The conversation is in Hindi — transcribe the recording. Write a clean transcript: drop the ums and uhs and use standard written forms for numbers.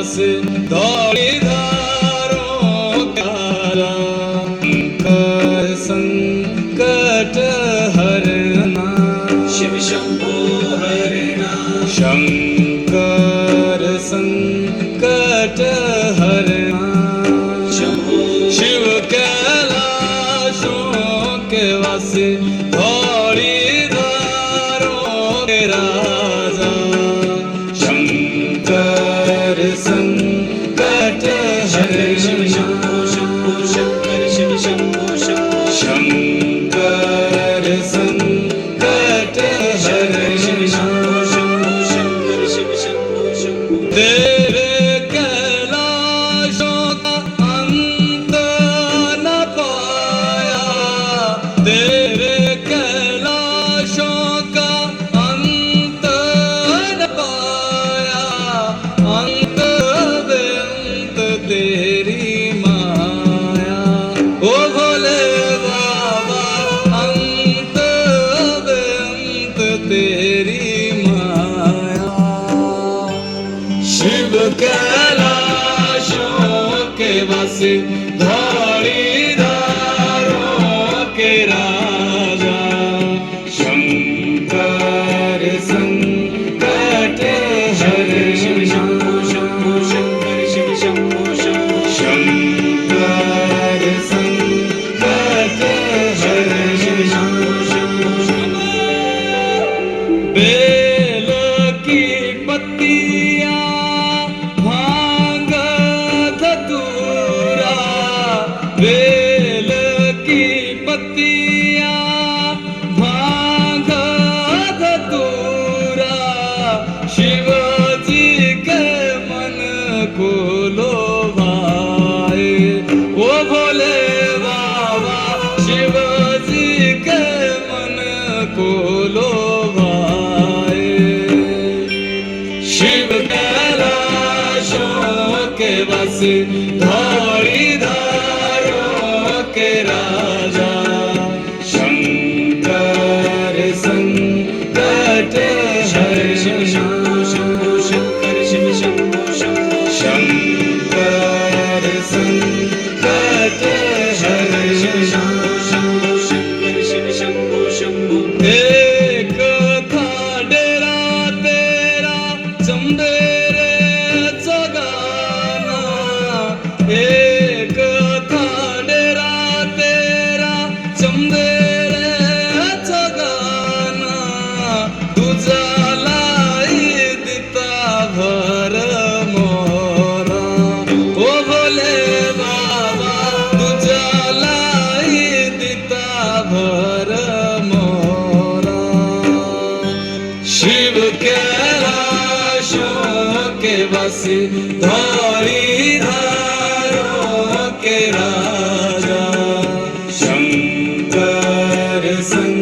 वास धौली धारों काला कर संकट हरना शिव शंभो हरिणा शंकर संकट हरना शंभो शिव कैलाशों के वास धौली धारों के राजा शंकर संकट शिव हरना शंभो शंभो शंकर शिव शंभो शंभो शंकर संकट शिव शंभो हरना शंभो शंकर शिव शंभो शंभो तेरे कैलाशों का अंत न पाया तेरे कैलाशों का अंत न पाया अंत बेअंत तेरी माया ओ भोले बाबा अंत बेअंत तेरी माया शिव कैलाशों के वास धौली धारों के राजा शंकर संकट शिव हरना शंभो शंभो शंकर शिव शंभो शंभो शंकर संकट शिव शंभो हरना शंभो शंभो बेल की पत्तियां भांग धतूरा बेल की पत्तियां भांग धतूरा शिव जी के मन को लोभाए ओ भोले बाबा शिव जी के मन को लोभाए शिव कैलाशों के वास धौली धारों के राजा शंकर संकट शिव शंभो हरना शंभो शंकर शिव शंभो शंभो शंकर संकट शिव शंभो हरना शंभो शंकर शिव शंभो शंभो एक था डेरा तेरा चंदेरे जगाना एक था डेरा तेरा चंदेरे जगाना तुझा लाई दिता भर मोरा ओ भोले बाबा तुझा लाई दिता भर मोरा शिव कैलाशों के वास धौली धारों के राजा शंकर संग